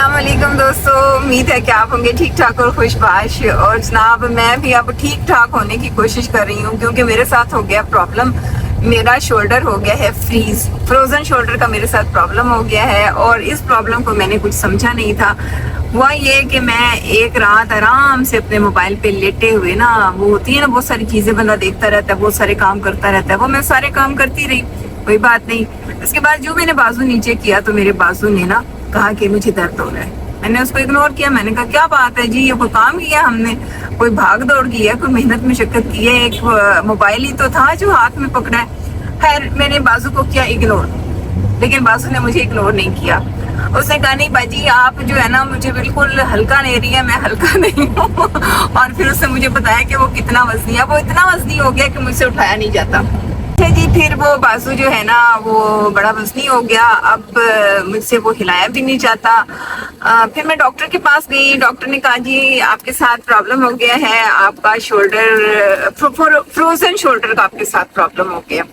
अस्सलाम वालेकुम दोस्तों, उम्मीद है कि आप होंगे ठीक ठाक और खुशबाश। और जनाब मैं भी अब ठीक ठाक होने की कोशिश कर रही हूँ क्योंकि मेरे साथ हो गया प्रॉब्लम। मेरा शोल्डर हो गया है फ्रोजन शोल्डर का मेरे साथ प्रॉब्लम हो गया है और इस प्रॉब्लम को मैंने कुछ समझा नहीं था। हुआ ये कि मैं एक रात आराम से अपने मोबाइल पे लेटे हुए ना, वो होती है ना बहुत सारी चीज़ें बंदा देखता रहता है, बहुत सारे काम करता रहता है, वो मैं सारे काम करती रही, कोई बात नहीं। इसके बाद जो मैंने बाजू नीचे किया तो मेरे बाजू ने ना कहा कि मुझे दर्द हो रहा है। मैंने उसको इग्नोर किया, मैंने कहा क्या बात है जी, ये कोई काम किया हमने, कोई भाग दौड़ की है, कोई मेहनत मशक्कत की है, एक मोबाइल ही तो था जो हाथ में पकड़ा है। खैर मैंने बाजू को किया इग्नोर, लेकिन बाजू ने मुझे इग्नोर नहीं किया। उसने कहा नहीं बाजी आप जो है ना मुझे बिल्कुल हल्का ले रही है, मैं हल्का नहीं हूँ। और फिर उसने मुझे बताया कि वो कितना वजनी है, वो इतना वजनी हो गया कि मुझसे उठाया नहीं जाता। अच्छा जी, फिर वो बाजू जो है ना वो बड़ा वजनी हो गया, अब मुझसे वो हिलाया भी नहीं जाता। फिर मैं डॉक्टर के पास गई, डॉक्टर ने कहा जी आपके साथ प्रॉब्लम हो गया है, आपका शोल्डर फ्रोजन शोल्डर का आपके साथ प्रॉब्लम हो गया।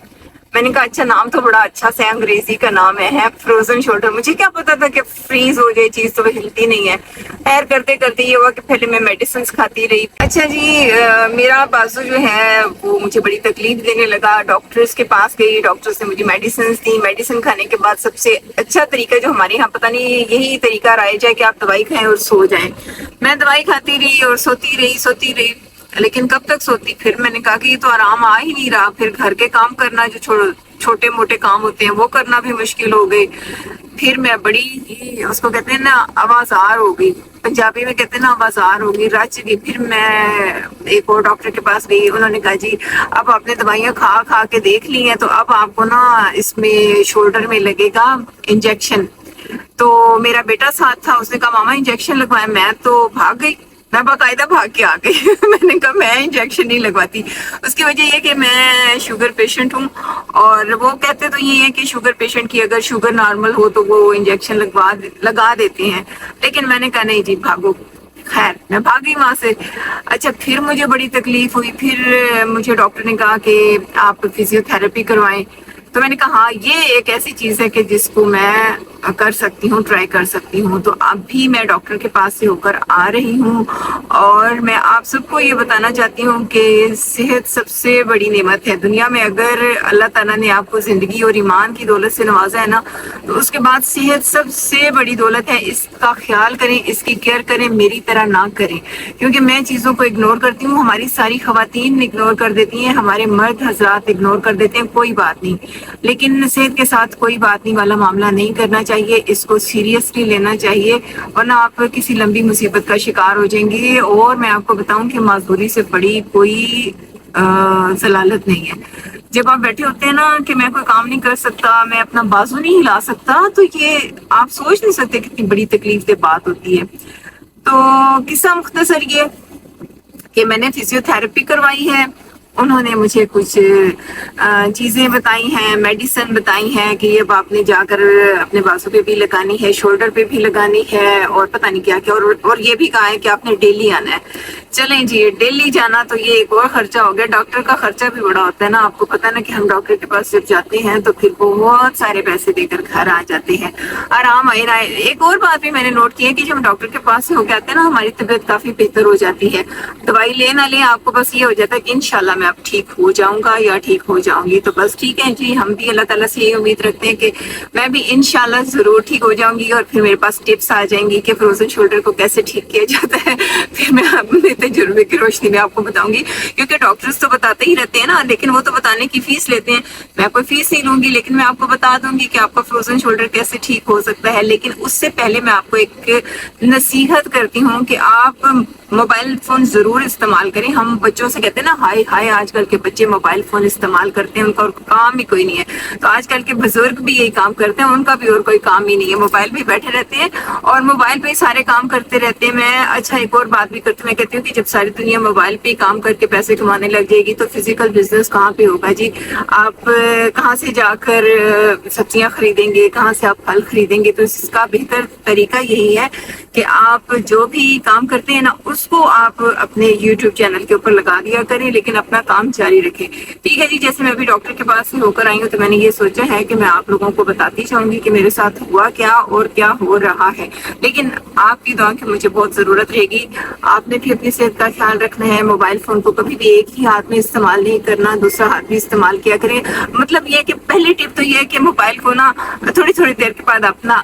मैंने कहा अच्छा, नाम तो बड़ा अच्छा से अंग्रेजी का नाम है फ्रोजन शोल्डर, मुझे क्या पता था कि फ्रीज हो जाए चीज तो वो हिलती नहीं है। खैर करते करते ये हुआ कि पहले मैं मेडिसिन खाती रही। अच्छा जी, मेरा बाजू जो है वो मुझे बड़ी तकलीफ देने लगा। डॉक्टर्स के पास गई, डॉक्टर्स ने मुझे मेडिसिन दी। मेडिसिन खाने के बाद सबसे अच्छा तरीका जो हमारे यहाँ, पता नहीं यही तरीका रहा है कि आप दवाई खाएं और सो जाएं। मैं दवाई खाती रही और सोती रही, लेकिन कब तक सोती। फिर मैंने कहा कि ये तो आराम आ ही नहीं रहा। फिर घर के काम करना, जो छोटे मोटे काम होते हैं वो करना भी मुश्किल हो गई। फिर मैं बड़ी ही, उसको कहते हैं ना, आवाजार हो गई, पंजाबी में कहते हैं ना आवाजार हो गई, रच गई। फिर मैं एक और डॉक्टर के पास गई, उन्होंने कहा जी अब आपने दवाइयाँ खा खा के देख ली हैं तो अब आपको ना इसमें शोल्डर में लगेगा इंजेक्शन। तो मेरा बेटा साथ था, उसने कहा मामा इंजेक्शन लगवाया। मैं तो भाग गई, मैं बाकायदा भाग के आ गई। मैंने कहा मैं इंजेक्शन नहीं लगवाती। उसकी वजह ये कि मैं शुगर पेशेंट हूँ और वो कहते तो ये है कि शुगर पेशेंट की अगर शुगर नॉर्मल हो तो वो इंजेक्शन लगा देते हैं, लेकिन मैंने कहा नहीं जी भागो। खैर मैं भागी वहां से। अच्छा फिर मुझे बड़ी तकलीफ हुई, फिर मुझे डॉक्टर ने कहा कि आप फिजियोथेरेपी करवाएं। तो मैंने कहा हाँ ये एक ऐसी चीज है कि जिसको मैं कर सकती हूँ, ट्राई कर सकती हूँ। तो अभी मैं डॉक्टर के पास से होकर आ रही हूँ और मैं आप सबको ये बताना चाहती हूँ कि सेहत सबसे बड़ी नेमत है दुनिया में। अगर अल्लाह ताला ने आपको जिंदगी और ईमान की दौलत से नवाजा है ना, तो उसके बाद सेहत सबसे बड़ी दौलत है। इसका ख्याल करें, इसकी केयर करें, मेरी तरह ना करें, क्योंकि मैं चीज़ों को इग्नोर करती हूँ, हमारी सारी खवातीन इग्नोर कर देती हैं, हमारे मर्द हजरात इग्नोर कर देते हैं, कोई बात नहीं। लेकिन सेहत के साथ कोई बात नहीं वाला मामला नहीं करना चाहिए, इसको सीरियसली लेना चाहिए, वरना आप किसी लंबी मुसीबत का शिकार हो जाएंगे। और मैं आपको बताऊं कि मजदूरी से बड़ी कोई जलालत नहीं है। जब आप बैठे होते हैं ना कि मैं कोई काम नहीं कर सकता, मैं अपना बाजू नहीं हिला सकता, तो ये आप सोच नहीं सकते कितनी बड़ी तकलीफ दे बात होती है। तो किस्सा मुख्तसर ये कि मैंने फिजियोथेरेपी करवाई है, उन्होंने मुझे कुछ चीज़ें बताई हैं, मेडिसिन बताई हैं कि ये आपने जाकर अपने बाजू पे भी लगानी है, शोल्डर पे भी लगानी है और पता नहीं क्या क्या, और ये भी कहा है कि आपने डेली आना है। चलें जी, डेली जाना तो ये एक और खर्चा हो गया। डॉक्टर का खर्चा भी बड़ा होता है ना, आपको पता है ना कि हम डॉक्टर के पास जब जाते हैं तो फिर बहुत सारे पैसे देकर घर आ जाते हैं, आराम आए ना। एक और बात भी मैंने नोट की है कि जब डॉक्टर के पास से होके आते हैं ना, हमारी तबीयत काफ़ी बेहतर हो जाती है। दवाई ले ना लें, आपको बस ये हो जाता है कि इंशाल्लाह मैं अब ठीक हो जाऊंगा या ठीक हो जाऊंगी। तो बस ठीक है जी, हम भी अल्लाह ताला से ये उम्मीद रखते हैं कि मैं भी इंशाल्लाह जरूर ठीक हो जाऊंगी और फिर मेरे पास टिप्स आ जाएंगी कि फ्रोजन शोल्डर को कैसे ठीक किया जाता है। फिर मैं अपने तजुर्बे की रोशनी में आपको बताऊंगी, क्योंकि डॉक्टर्स तो बताते ही रहते हैं ना, लेकिन वो तो बताने की फीस लेते हैं। मैं कोई फीस नहीं लूंगी, लेकिन मैं आपको बता दूंगी कि आपका फ्रोजन शोल्डर कैसे ठीक हो सकता है। लेकिन उससे पहले मैं आपको एक नसीहत करती हूँ कि आप मोबाइल फोन जरूर इस्तेमाल करें। हम बच्चों से कहते हैं ना हाय हाय, आजकल के बच्चे मोबाइल फोन इस्तेमाल करते हैं, उनका और काम ही कोई नहीं है। तो आजकल के बुजुर्ग भी यही काम करते हैं, उनका भी और कोई काम ही नहीं है, मोबाइल पे बैठे रहते हैं और मोबाइल पे सारे काम करते रहते हैं। मैं अच्छा एक और बात भी करती हूँ, मैं कहती हूँ कि जब सारी दुनिया मोबाइल पे काम करके पैसे कमाने लग जाएगी तो फिजिकल बिजनेस कहाँ पे होगा जी। आप कहाँ से जाकर सब्जियां खरीदेंगे, कहाँ से आप फल खरीदेंगे। तो इसका बेहतर तरीका यही है کہ آپ جو بھی کام کرتے ہیں نا اس کو آپ اپنے یوٹیوب چینل کے اوپر لگا دیا کریں، لیکن اپنا کام جاری رکھیں. ٹھیک ہے جی. جیسے میں ابھی ڈاکٹر کے پاس سے ہو کر آئی ہوں تو میں نے یہ سوچا ہے کہ میں آپ لوگوں کو بتاتی چاہوں گی کہ میرے ساتھ ہوا کیا اور کیا ہو رہا ہے. لیکن آپ کی دعا کی مجھے بہت ضرورت رہے گی. آپ نے بھی اپنی صحت کا خیال رکھنا ہے. موبائل فون کو کبھی بھی ایک ہی ہاتھ میں استعمال نہیں کرنا، دوسرا ہاتھ بھی استعمال کیا کریں. مطلب یہ کہ پہلی ٹپ تو یہ ہے کہ موبائل کو نا تھوڑی تھوڑی دیر کے بعد اپنا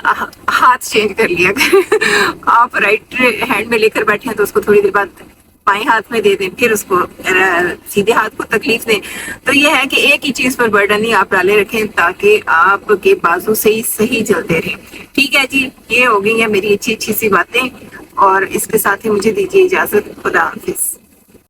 ہاتھ چینج کر لیا کریں. آپ رائٹ ہینڈ میں لے کر بیٹھے ہیں تو اس کو تھوڑی دیر بعد بائیں ہاتھ میں دے دیں، پھر اس کو سیدھے ہاتھ کو تکلیف دیں. تو یہ ہے کہ ایک ہی چیز پر برڈن نہیں آپ ڈالے رکھیں تاکہ آپ کے بازو صحیح چلتے رہیں. ٹھیک ہے جی. یہ ہو گئی ہیں میری اچھی سی باتیں، اور اس کے ساتھ ہی مجھے دیجیے اجازت. خدا حافظ.